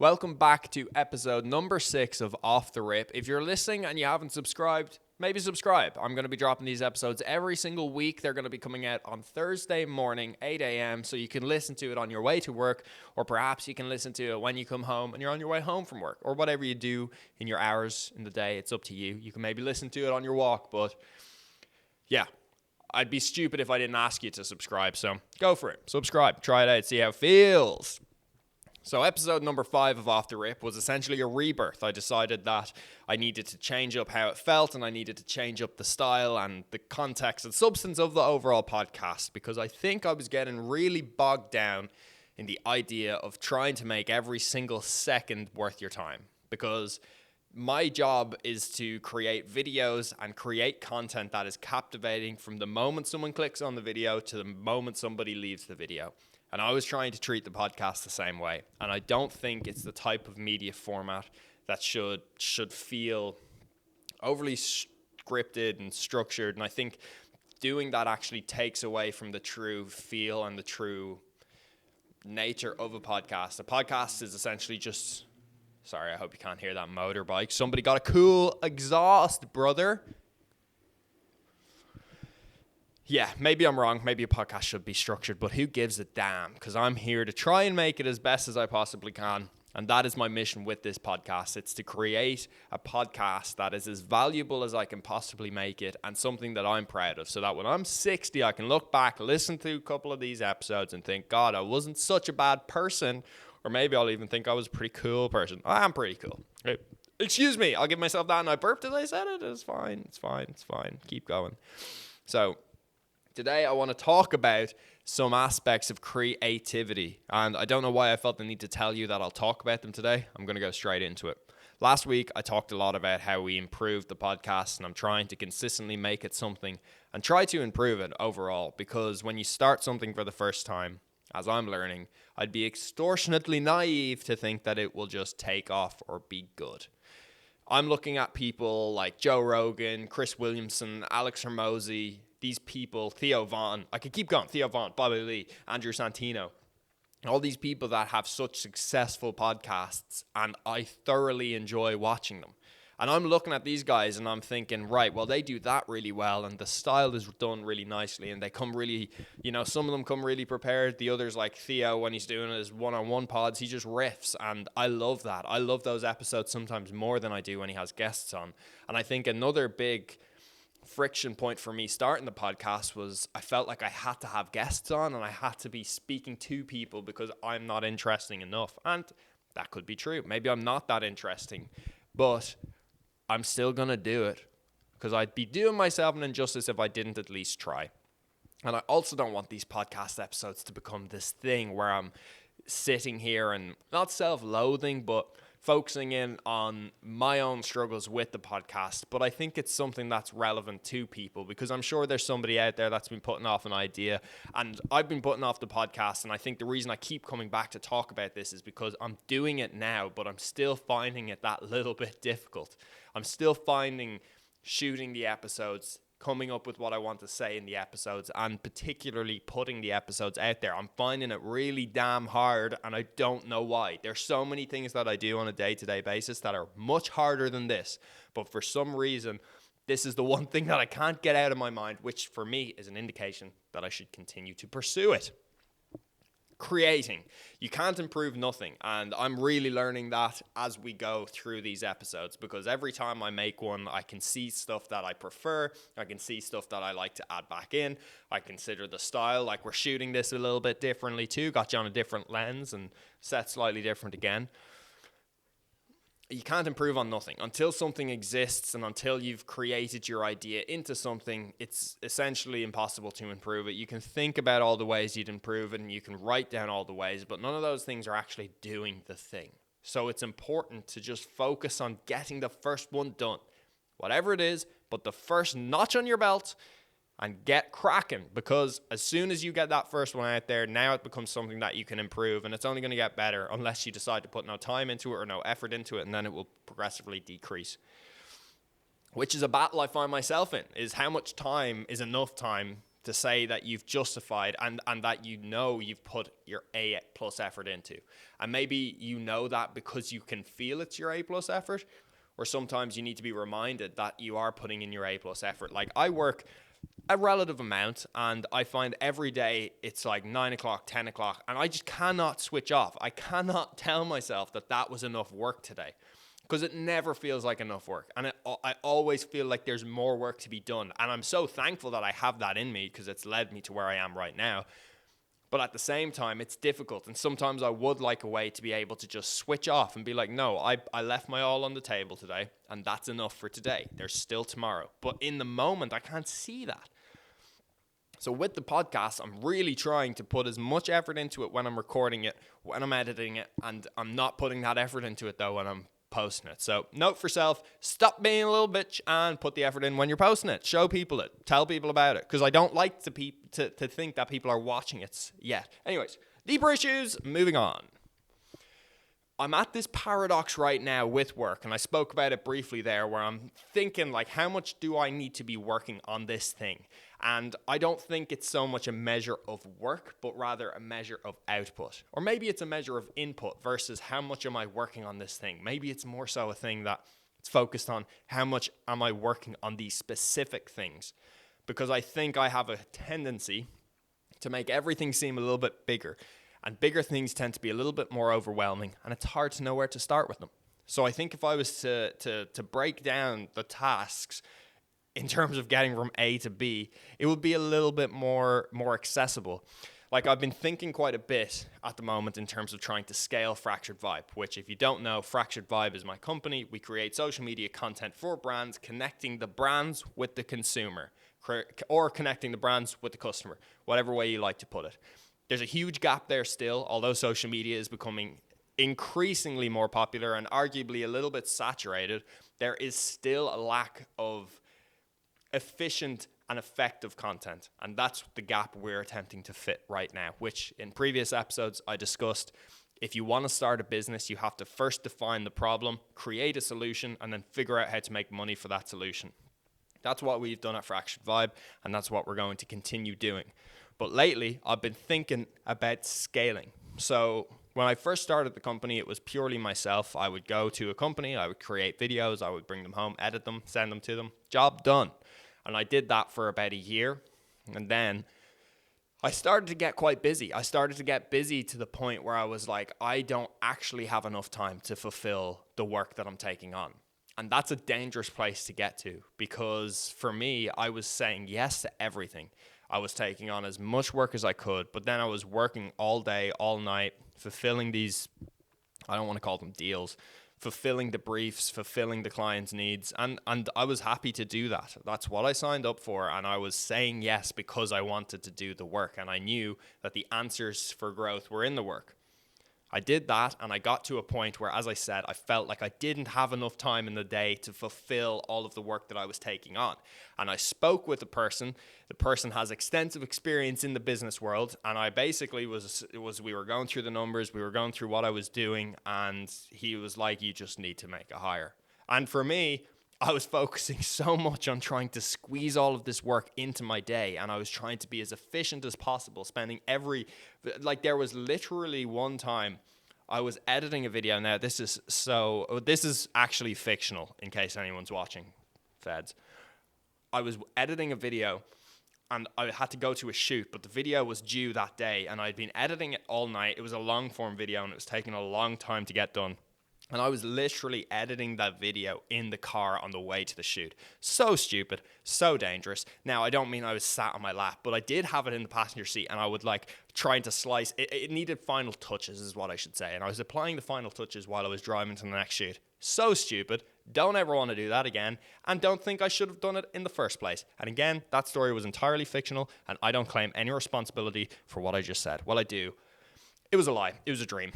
Welcome back to episode number 6 of Off the Rip. If you're listening and you haven't subscribed, maybe subscribe. I'm going to be dropping these episodes every single week. They're going to be coming out on Thursday morning, 8 a.m., so you can listen to it on your way to work, or perhaps you can listen to it when you come home and you're on your way home from work, or whatever you do in your hours in the day. It's up to you. You can maybe listen to it on your walk, but yeah, I'd be stupid if I didn't ask you to subscribe, so go for it. Subscribe. Try it out. See how it feels. So episode number 5 of Off the Rip was essentially a rebirth. I decided that I needed to change up how it felt and I needed to change up the style and the context and substance of the overall podcast because I think I was getting really bogged down in the idea of trying to make every single second worth your time, because my job is to create videos and create content that is captivating from the moment someone clicks on the video to the moment somebody leaves the video. And I was trying to treat the podcast the same way. And I don't think it's the type of media format that should feel overly scripted and structured. And I think doing that actually takes away from the true feel and the true nature of a podcast. A podcast is essentially just... Sorry, I hope you can't hear that motorbike. Somebody got a cool exhaust, brother. Yeah, maybe I'm wrong. Maybe a podcast should be structured, but who gives a damn? Because I'm here to try and make it as best as I possibly can. And that is my mission with this podcast. It's to create a podcast that is as valuable as I can possibly make it and something that I'm proud of. So that when I'm 60, I can look back, listen to a couple of these episodes and think, God, I wasn't such a bad person. Or maybe I'll even think I was a pretty cool person. I am pretty cool. Hey, excuse me. I'll give myself that. And I burped as I said it. It's fine. It's fine. It's fine. Keep going. So today I want to talk about some aspects of creativity. And I don't know why I felt the need to tell you that I'll talk about them today. I'm going to go straight into it. Last week, I talked a lot about how we improved the podcast, and I'm trying to consistently make it something and try to improve it overall, because when you start something for the first time, as I'm learning, I'd be extortionately naive to think that it will just take off or be good. I'm looking at people like Joe Rogan, Chris Williamson, Alex Hormozy, these people, Theo Von, I could keep going, Theo Von, Bobby Lee, Andrew Santino, all these people that have such successful podcasts, and I thoroughly enjoy watching them. And I'm looking at these guys and I'm thinking, right, well, they do that really well and the style is done really nicely and they come really, some of them come really prepared. The others, like Theo, when he's doing his one-on-one pods, he just riffs, and I love that. I love those episodes sometimes more than I do when he has guests on. And I think another big friction point for me starting the podcast was I felt like I had to have guests on and I had to be speaking to people because I'm not interesting enough. And that could be true. Maybe I'm not that interesting, but I'm still going to do it because I'd be doing myself an injustice if I didn't at least try. And I also don't want these podcast episodes to become this thing where I'm sitting here and not self-loathing, but focusing in on my own struggles with the podcast. But I think it's something that's relevant to people because I'm sure there's somebody out there that's been putting off an idea, and I've been putting off the podcast. And I think the reason I keep coming back to talk about this is because I'm doing it now, but I'm still finding it that little bit difficult. I'm still finding shooting the episodes, coming up with what I want to say in the episodes, and particularly putting the episodes out there. I'm finding it really damn hard, and I don't know why. There's so many things that I do on a day-to-day basis that are much harder than this, but for some reason, this is the one thing that I can't get out of my mind, which for me is an indication that I should continue to pursue it. Creating. You can't improve nothing, and I'm really learning that as we go through these episodes, because every time I make one, I can see stuff that I prefer, I can see stuff that I like to add back in, I consider the style, like we're shooting this a little bit differently too, got you on a different lens and set slightly different again. You can't improve on nothing. Until something exists and until you've created your idea into something, it's essentially impossible to improve it. You can think about all the ways you'd improve it and you can write down all the ways, but none of those things are actually doing the thing. So it's important to just focus on getting the first one done. Whatever it is, but the first notch on your belt, and get cracking, because as soon as you get that first one out there, now it becomes something that you can improve, and it's only going to get better unless you decide to put no time into it or no effort into it, and then it will progressively decrease. Which is a battle I find myself in, is how much time is enough time to say that you've justified and that you know you've put your A plus effort into. And maybe you know that because you can feel it's your A plus effort, or sometimes you need to be reminded that you are putting in your A plus effort. Like, I work a relative amount, and I find every day it's like 9 o'clock, 10 o'clock, and I just cannot switch off. I cannot tell myself that that was enough work today, because it never feels like enough work. And I always feel like there's more work to be done. And I'm so thankful that I have that in me, because it's led me to where I am right now. But at the same time, it's difficult. And sometimes I would like a way to be able to just switch off and be like, no, I left my all on the table today, and that's enough for today. There's still tomorrow. But in the moment, I can't see that. So with the podcast, I'm really trying to put as much effort into it when I'm recording it, when I'm editing it, and I'm not putting that effort into it, though, when I'm posting it. So note for self, stop being a little bitch and put the effort in when you're posting it. Show people it. Tell people about it, because I don't like to think that people are watching it yet. Anyways, deeper issues, moving on. I'm at this paradox right now with work, and I spoke about it briefly there, where I'm thinking, like, how much do I need to be working on this thing? And I don't think it's so much a measure of work, but rather a measure of output. Or maybe it's a measure of input versus how much am I working on this thing. Maybe it's more so a thing that it's focused on how much am I working on these specific things. Because I think I have a tendency to make everything seem a little bit bigger. And bigger things tend to be a little bit more overwhelming, and it's hard to know where to start with them. So I think if I was to break down the tasks in terms of getting from A to B, it would be a little bit more accessible. Like, I've been thinking quite a bit at the moment in terms of trying to scale Fractured Vibe, which, if you don't know, Fractured Vibe is my company. We create social media content for brands, connecting the brands with the consumer, or connecting the brands with the customer, whatever way you like to put it. There's a huge gap there still, although social media is becoming increasingly more popular and arguably a little bit saturated. There is still a lack of efficient and effective content, and that's the gap we're attempting to fit right now, which in previous episodes I discussed. If you want to start a business, you have to first define the problem, create a solution, and then figure out how to make money for that solution. That's what we've done at Fractured Vibe, and that's what we're going to continue doing. But lately, I've been thinking about scaling. So when I first started the company, it was purely myself. I would go to a company, I would create videos, I would bring them home, edit them, send them to them. Job done. And I did that for about a year. And then I started to get quite busy. I started to get busy to the point where I was like, I don't actually have enough time to fulfill the work that I'm taking on. And that's a dangerous place to get to, because for me, I was saying yes to everything. I was taking on as much work as I could, but then I was working all day, all night, fulfilling these, I don't want to call them deals, fulfilling the briefs, fulfilling the client's needs. And I was happy to do that. That's what I signed up for. And I was saying yes because I wanted to do the work. And I knew that the answers for growth were in the work. I did that, and I got to a point where, as I said, I felt like I didn't have enough time in the day to fulfill all of the work that I was taking on. And I spoke with the person. The person has extensive experience in the business world, and I basically we were going through the numbers, we were going through what I was doing, and he was like, you just need to make a hire. And for me, I was focusing so much on trying to squeeze all of this work into my day, and I was trying to be as efficient as possible, spending there was literally one time I was editing a video. Now, this is actually fictional, in case anyone's watching, feds. I was editing a video, and I had to go to a shoot, but the video was due that day, and I'd been editing it all night. It was a long-form video, and it was taking a long time to get done. And I was literally editing that video in the car on the way to the shoot. So stupid, so dangerous. Now, I don't mean I was sat on my lap, but I did have it in the passenger seat, and I would trying to slice. It needed final touches is what I should say. And I was applying the final touches while I was driving to the next shoot. So stupid. Don't ever want to do that again. And don't think I should have done it in the first place. And again, that story was entirely fictional, and I don't claim any responsibility for what I just said. Well, I do. It was a lie. It was a dream.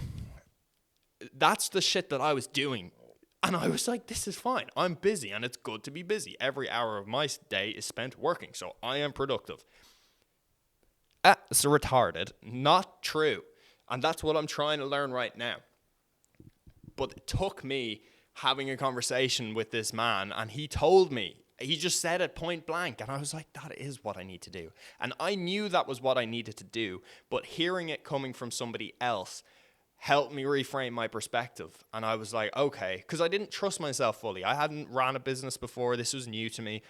That's the shit that I was doing. And I was like, this is fine. I'm busy, and it's good to be busy. Every hour of my day is spent working, so I am productive. It's retarded. Not true. And that's what I'm trying to learn right now. But it took me having a conversation with this man, and he told me He just said it point blank. And I was like, that is what I need to do. And I knew that was what I needed to do. But hearing it coming from somebody else helped me reframe my perspective. And I was like, okay, because I didn't trust myself fully. I hadn't ran a business before. This was new to me.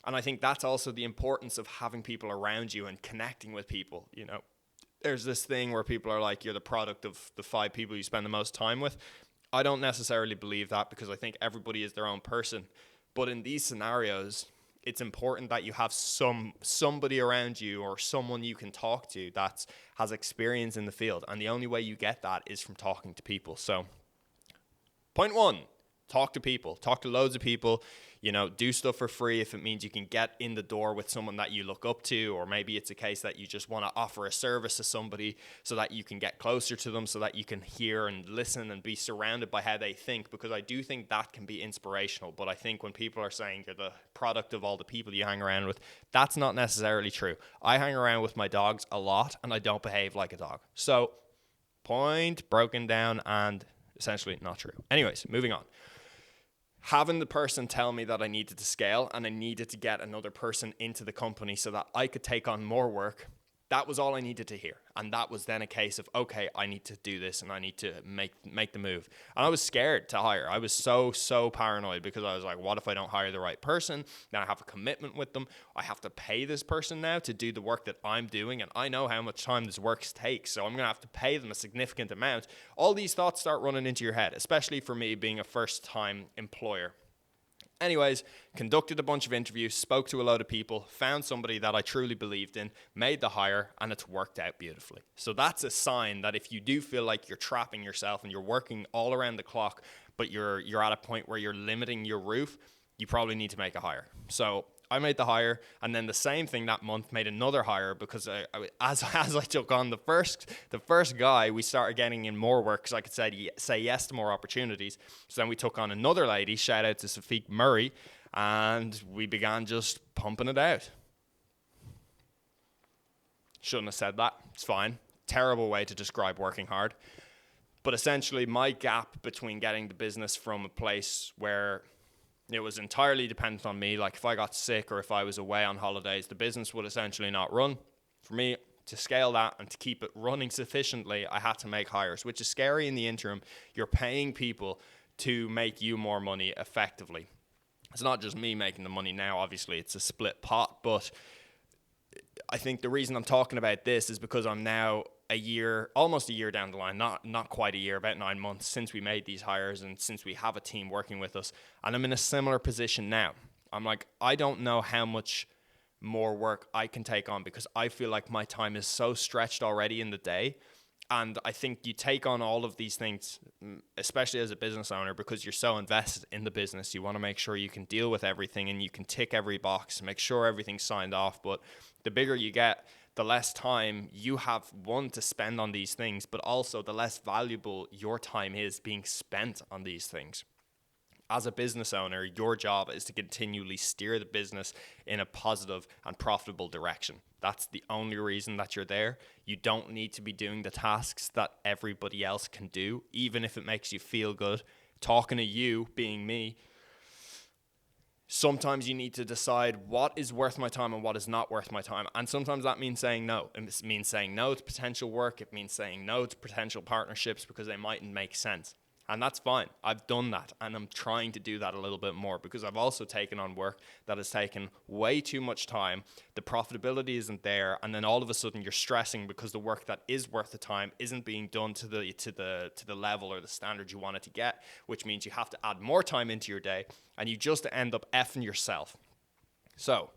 And I think that's also the importance of having people around you and connecting with people. You know, there's this thing where people are like, you're the product of the 5 people you spend the most time with. I don't necessarily believe that, because I think everybody is their own person. But in these scenarios, it's important that you have somebody around you or someone you can talk to that has experience in the field. And the only way you get that is from talking to people. So point 1, talk to people. Talk to loads of people. You know, do stuff for free if it means you can get in the door with someone that you look up to, or maybe it's a case that you just want to offer a service to somebody so that you can get closer to them, so that you can hear and listen and be surrounded by how they think, because I do think that can be inspirational. But I think when people are saying you're the product of all the people you hang around with, that's not necessarily true. I hang around with my dogs a lot and I don't behave like a dog. So point broken down and essentially not true. Anyways, moving on. Having the person tell me that I needed to scale and I needed to get another person into the company so that I could take on more work, that was all I needed to hear. And that was then a case of, okay, I need to do this and I need to make the move. And I was scared to hire. I was so paranoid, because I was like, what if I don't hire the right person? Then I have a commitment with them. I have to pay this person now to do the work that I'm doing. And I know how much time this work takes. So I'm going to have to pay them a significant amount. All these thoughts start running into your head, especially for me being a first-time employer. Anyways, conducted a bunch of interviews, spoke to a load of people, found somebody that I truly believed in, made the hire, and it's worked out beautifully. So that's a sign that if you do feel like you're trapping yourself and you're working all around the clock, but you're at a point where you're limiting your roof, you probably need to make a hire. So I made the hire, and then the same thing that month made another hire, because as I took on the first guy, we started getting in more work because I could say yes to more opportunities. So then we took on another lady, shout out to Safiq Murray, and we began just pumping it out. Shouldn't have said that. It's fine. Terrible way to describe working hard. But essentially, my gap between getting the business from a place where it was entirely dependent on me, like if I got sick or if I was away on holidays, the business would essentially not run. For me to scale that and to keep it running sufficiently, I had to make hires, which is scary in the interim. You're paying people to make you more money effectively. It's not just me making the money now, obviously, it's a split pot, but I think the reason I'm talking about this is because I'm now almost a year down the line, not quite a year, about 9 months since we made these hires and since we have a team working with us. And I'm in a similar position now. I'm like, I don't know how much more work I can take on, because I feel like my time is so stretched already in the day. And I think you take on all of these things, especially as a business owner, because you're so invested in the business. You want to make sure you can deal with everything and you can tick every box, make sure everything's signed off. But the bigger you get, the less time you have, one, to spend on these things, but also the less valuable your time is being spent on these things. As a business owner, your job is to continually steer the business in a positive and profitable direction. That's the only reason that you're there. You don't need to be doing the tasks that everybody else can do, even if it makes you feel good. Talking to you, being me, sometimes you need to decide what is worth my time and what is not worth my time. And sometimes that means saying no. It means saying no to potential work. It means saying no to potential partnerships because they mightn't make sense. And that's fine. I've done that, and I'm trying to do that a little bit more, because I've also taken on work that has taken way too much time. The profitability isn't there, and then all of a sudden you're stressing because the work that is worth the time isn't being done to the level or the standard you want it to get, which means you have to add more time into your day, and you just end up effing yourself. So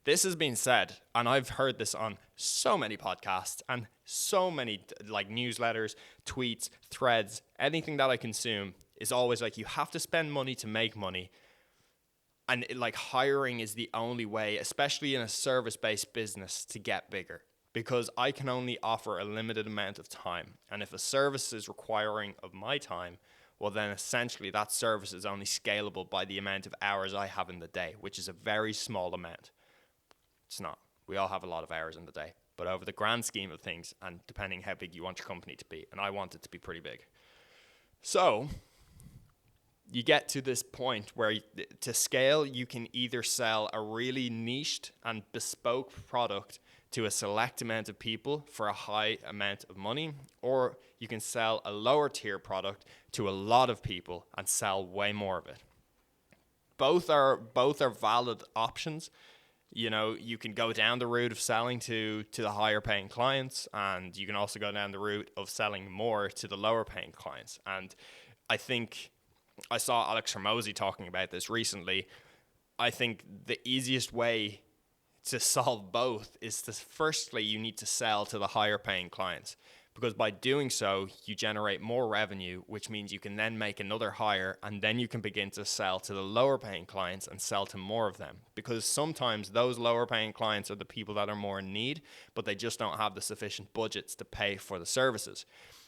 this has been said, and I've heard this on so many podcasts and so many like newsletters, tweets, threads, anything that I consume is always like, you have to spend money to make money. And like hiring is the only way, especially in a service-based business, to get bigger, because I can only offer a limited amount of time. And if a service is requiring of my time, well, then essentially that service is only scalable by the amount of hours I have in the day, which is a very small amount. It's not. We all have a lot of hours in the day. But over the grand scheme of things, and depending how big you want your company to be, and I want it to be pretty big. So you get to this point where to scale, you can either sell a really niched and bespoke product to a select amount of people for a high amount of money, or you can sell a lower tier product to a lot of people and sell way more of it. Both are valid options. You know, you can go down the route of selling to the higher paying clients, and you can also go down the route of selling more to the lower paying clients. And I think I saw Alex Hormozy talking about this recently. I think the easiest way to solve both is to, firstly, you need to sell to the higher paying clients, because by doing so, you generate more revenue, which means you can then make another hire, and then you can begin to sell to the lower paying clients and sell to more of them. Because sometimes those lower paying clients are the people that are more in need, but they just don't have the sufficient budgets to pay for the services.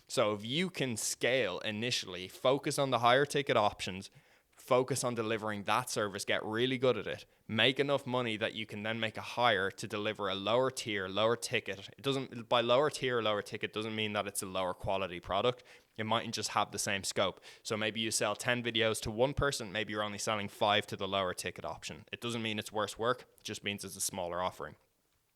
So if you can scale initially, focus on the higher ticket options, focus on delivering that service, get really good at it, make enough money that you can then make a hire to deliver a lower tier, lower ticket. It doesn't, by lower tier, lower ticket doesn't mean that it's a lower quality product. It mightn't just have the same scope. So maybe you sell 10 videos to one person, maybe you're only selling 5 to the lower ticket option. It doesn't mean it's worse work, it just means it's a smaller offering.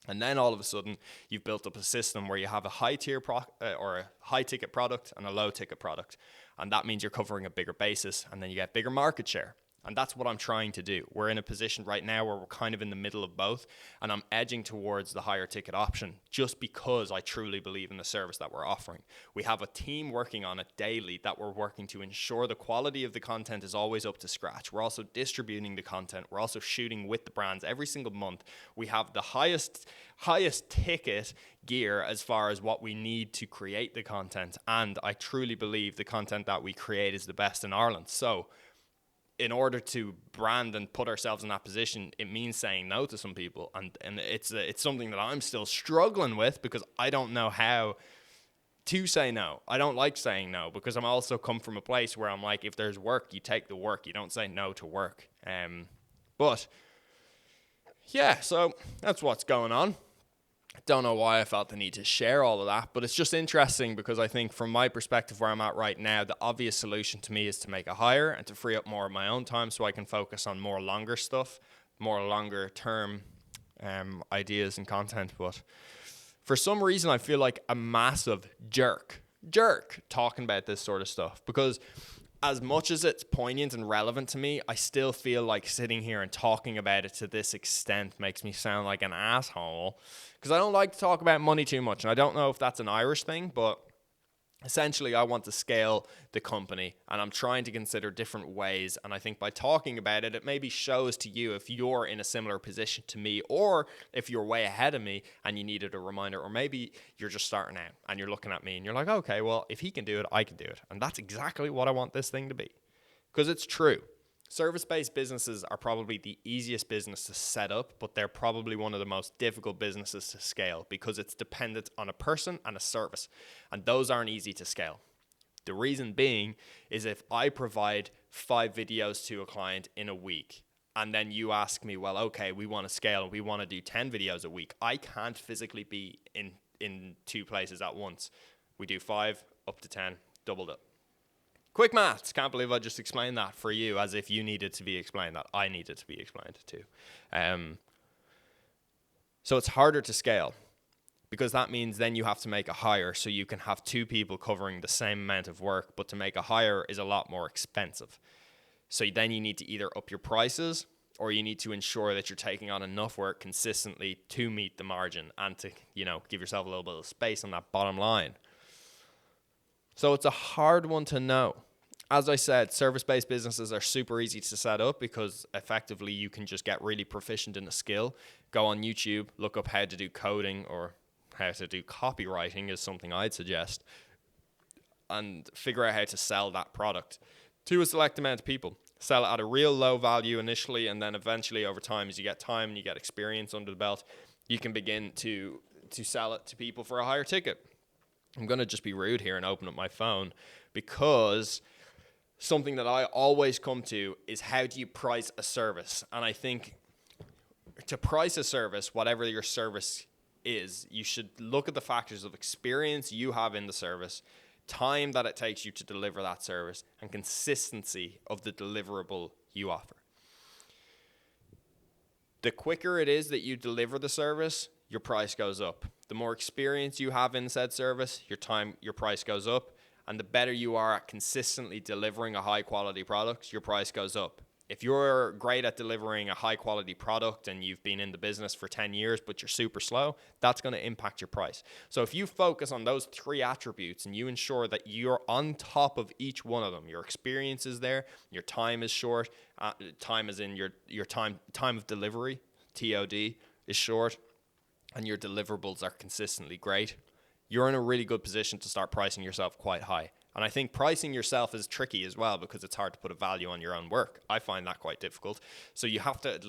And then all of a sudden, you've built up a system where you have a high tier or a high ticket product and a low ticket product. And that means you're covering a bigger basis, and then you get bigger market share. And that's what I'm trying to do. We're in a position right now where we're kind of in the middle of both, and I'm edging towards the higher ticket option just because I truly believe in the service that we're offering. We have a team working on it daily that we're working to ensure the quality of the content is always up to scratch. We're also distributing the content. We're also shooting with the brands every single month. We have the highest ticket gear as far as what we need to create the content, and I truly believe the content that we create is the best in Ireland. So in order to brand and put ourselves in that position, it means saying no to some people. And it's something that I'm still struggling with because I don't know how to say no. I don't like saying no because I'm also come from a place where I'm like, if there's work, you take the work. You don't say no to work. But yeah, so that's what's going on. I don't know why I felt the need to share all of that, but it's just interesting because I think from my perspective where I'm at right now, the obvious solution to me is to make a hire and to free up more of my own time so I can focus on more longer stuff, more longer term ideas and content. But for some reason, I feel like a massive jerk talking about this sort of stuff because as much as it's poignant and relevant to me, I still feel like sitting here and talking about it to this extent makes me sound like an asshole because I don't like to talk about money too much. And I don't know if that's an Irish thing, but essentially I want to scale the company and I'm trying to consider different ways. And I think by talking about it, it maybe shows to you if you're in a similar position to me or if you're way ahead of me and you needed a reminder, or maybe you're just starting out and you're looking at me and you're like, okay, well, if he can do it, I can do it. And that's exactly what I want this thing to be because it's true. Service-based businesses are probably the easiest business to set up, but they're probably one of the most difficult businesses to scale because it's dependent on a person and a service, and those aren't easy to scale. The reason being is if I provide 5 videos to a client in a week, and then you ask me, well, okay, we want to scale, we want to do 10 videos a week, I can't physically be in 2 places at once. We do 5 up to 10, doubled it. Quick maths. Can't believe I just explained that for you as if you needed to be explained that. I needed to be explained too. So it's harder to scale because that means then you have to make a hire so you can have 2 people covering the same amount of work, but to make a hire is a lot more expensive. So then you need to either up your prices or you need to ensure that you're taking on enough work consistently to meet the margin and to, give yourself a little bit of space on that bottom line. So it's a hard one to know. As I said, service-based businesses are super easy to set up because effectively you can just get really proficient in a skill. Go on YouTube, look up how to do coding or how to do copywriting is something I'd suggest, and figure out how to sell that product to a select amount of people. Sell it at a real low value initially, and then eventually over time, as you get time and you get experience under the belt, you can begin to sell it to people for a higher ticket. I'm going to just be rude here and open up my phone because something that I always come to is how do you price a service? And I think to price a service, whatever your service is, you should look at the factors of experience you have in the service, time that it takes you to deliver that service, and consistency of the deliverable you offer. The quicker it is that you deliver the service, your price goes up. The more experience you have in said service, your price goes up. And the better you are at consistently delivering a high quality product, your price goes up. If you're great at delivering a high quality product and you've been in the business for 10 years, but you're super slow, that's going to impact your price. So if you focus on those 3 attributes and you ensure that you're on top of each one of them, your experience is there, your time is short, time is in your time of delivery, TOD is short, and your deliverables are consistently great, you're in a really good position to start pricing yourself quite high. And I think pricing yourself is tricky as well because it's hard to put a value on your own work. I find that quite difficult. So you have to,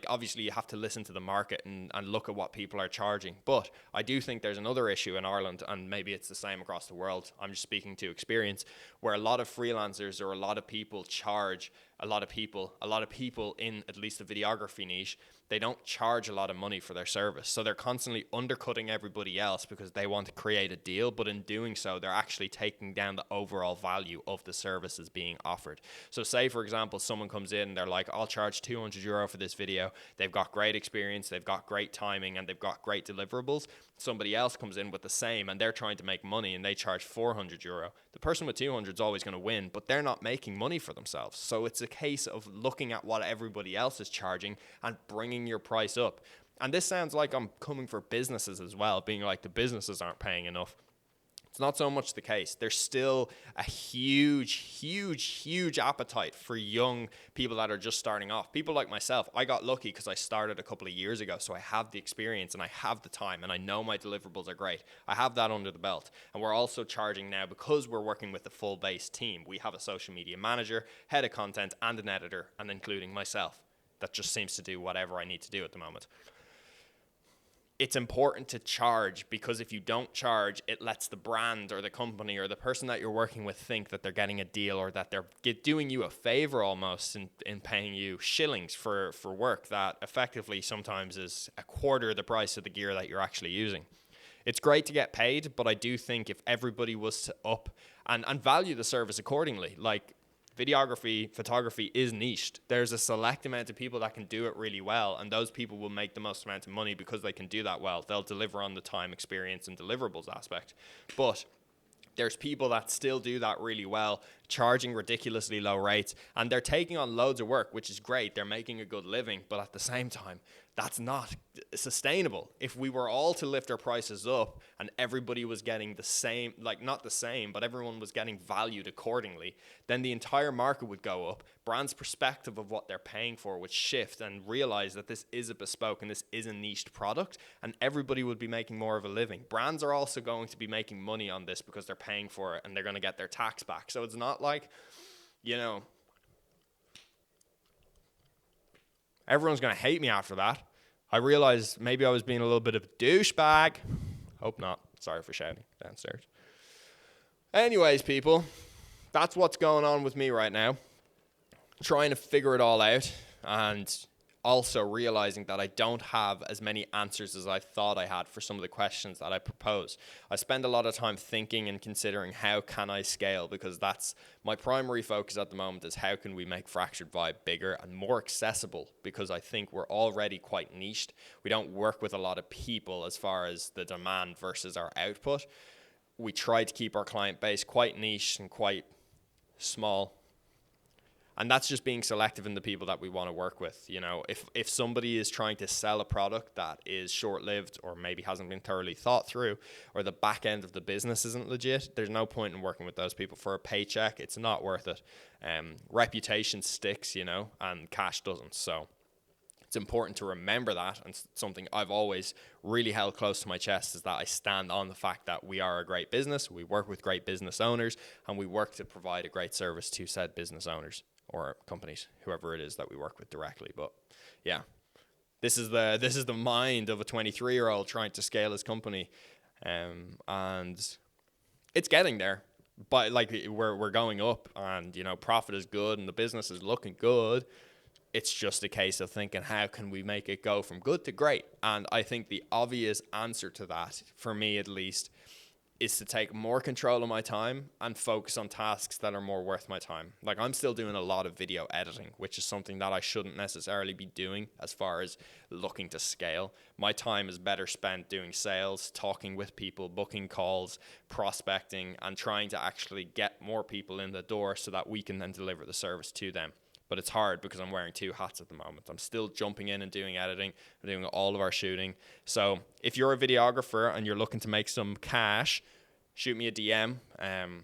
obviously you have to listen to the market and look at what people are charging. But I do think there's another issue in Ireland, and maybe it's the same across the world. I'm just speaking to experience, where a lot of freelancers or a lot of people charge a lot of people in at least the videography niche, they don't charge a lot of money for their service. So they're constantly undercutting everybody else because they want to create a deal. But in doing so, they're actually taking down the overall value of the services being offered. So say, for example, someone comes in, they're like, I'll charge €200 for this video. They've got great experience, they've got great timing, and they've got great deliverables. Somebody else comes in with the same and they're trying to make money and they charge €400. The person with 200 is always going to win, but they're not making money for themselves. So it's a case of looking at what everybody else is charging and bringing your price up. And this sounds like I'm coming for businesses as well, being like the businesses aren't paying enough. It's not so much the case. There's still a huge appetite for young people that are just starting off. People like myself, I got lucky because I started a couple of years ago, so I have the experience and I have the time and I know my deliverables are great. I have that under the belt. And we're also charging now because we're working with the full base team. We have a social media manager, head of content, and an editor, and including myself. That just seems to do whatever I need to do at the moment. It's important to charge because if you don't charge, it lets the brand or the company or the person that you're working with think that they're getting a deal or that they're doing you a favor almost in paying you shillings for work that effectively sometimes is a quarter the price of the gear that you're actually using. It's great to get paid, but I do think if everybody was to up and value the service accordingly, like videography, photography is niched. There's a select amount of people that can do it really well, and those people will make the most amount of money because they can do that well. They'll deliver on the time, experience, and deliverables aspect. But there's people that still do that really well, charging ridiculously low rates, and they're taking on loads of work, which is great. They're making a good living, but at the same time, that's not sustainable. If we were all to lift our prices up and everybody was getting the same, like not the same, but everyone was getting valued accordingly, then the entire market would go up. Brands' perspective of what they're paying for would shift and realize that this is a bespoke and this is a niched product, and everybody would be making more of a living. Brands are also going to be making money on this because they're paying for it and they're going to get their tax back. So it's not like, everyone's going to hate me after that. I realized maybe I was being a little bit of a douchebag. Hope not. Sorry for shouting downstairs. Anyways, people, that's what's going on with me right now. Trying to figure it all out and also realizing that I don't have as many answers as I thought I had for some of the questions that I propose. I spend a lot of time thinking and considering how can I scale, because that's my primary focus at the moment is how can we make Fractured Vibe bigger and more accessible, because I think we're already quite niched. We don't work with a lot of people as far as the demand versus our output. We try to keep our client base quite niche and quite small. And that's just being selective in the people that we want to work with. If somebody is trying to sell a product that is short-lived or maybe hasn't been thoroughly thought through, or the back end of the business isn't legit, there's no point in working with those people for a paycheck. It's not worth it. Reputation sticks, and cash doesn't. So it's important to remember that, and something I've always really held close to my chest is that I stand on the fact that we are a great business, we work with great business owners, and we work to provide a great service to said business owners or companies, whoever it is that we work with directly. But yeah, this is the mind of a 23-year-old trying to scale his company, and it's getting there. But like we're going up, and profit is good, and the business is looking good. It's just a case of thinking, how can we make it go from good to great? And I think the obvious answer to that, for me at least, is to take more control of my time and focus on tasks that are more worth my time. Like, I'm still doing a lot of video editing, which is something that I shouldn't necessarily be doing as far as looking to scale. My time is better spent doing sales, talking with people, booking calls, prospecting, and trying to actually get more people in the door so that we can then deliver the service to them. But it's hard because I'm wearing two hats at the moment. I'm still jumping in and doing editing. I'm doing all of our shooting. So if you're a videographer and you're looking to make some cash, shoot me a DM and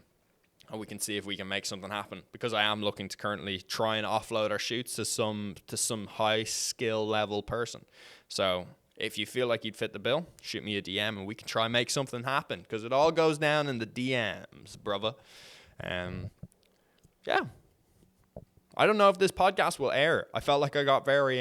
we can see if we can make something happen. Because I am looking to currently try and offload our shoots to some high skill level person. So if you feel like you'd fit the bill, shoot me a DM and we can try and make something happen. Because it all goes down in the DMs, brother. Yeah. I don't know if this podcast will air. I felt like I got very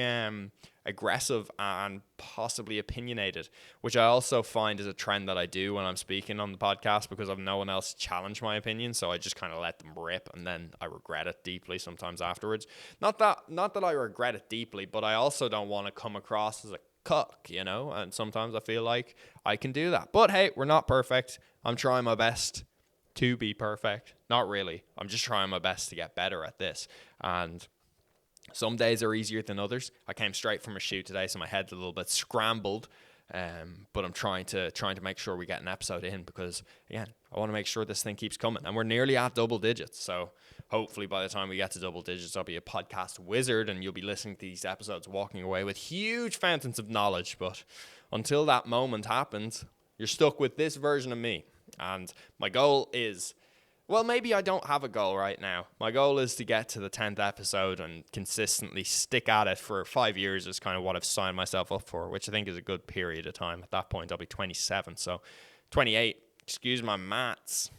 aggressive and possibly opinionated, which I also find is a trend that I do when I'm speaking on the podcast because I've no one else challenge my opinion, so I just kind of let them rip, and then I regret it deeply sometimes afterwards. Not that I regret it deeply, but I also don't want to come across as a cuck, you know, and sometimes I feel like I can do that. But hey, we're not perfect. I'm trying my best to be perfect. Not really. I'm just trying my best to get better at this. And some days are easier than others. I came straight from a shoot today, so my head's a little bit scrambled. But I'm trying to make sure we get an episode in because, again, I want to make sure this thing keeps coming. And we're nearly at double digits. So hopefully by the time we get to double digits, I'll be a podcast wizard and you'll be listening to these episodes walking away with huge fountains of knowledge. But until that moment happens, you're stuck with this version of me. And my goal is, well, maybe I don't have a goal right now. My goal is to get to the 10th episode and consistently stick at it for 5 years is kind of what I've signed myself up for, which I think is a good period of time. At that point, I'll be 27, so 28, excuse my maths.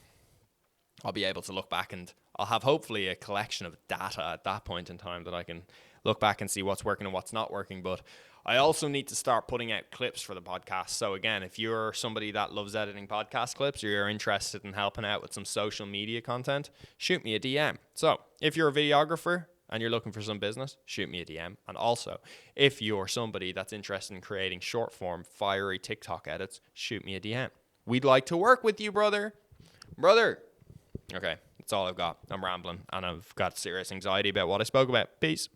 I'll be able to look back and I'll have hopefully a collection of data at that point in time that I can look back and see what's working and what's not working. But I also need to start putting out clips for the podcast. So again, if you're somebody that loves editing podcast clips or you're interested in helping out with some social media content, shoot me a DM. So if you're a videographer and you're looking for some business, shoot me a DM. And also, if you're somebody that's interested in creating short form, fiery TikTok edits, shoot me a DM. We'd like to work with you, brother. Okay, that's all I've got. I'm rambling and I've got serious anxiety about what I spoke about. Peace.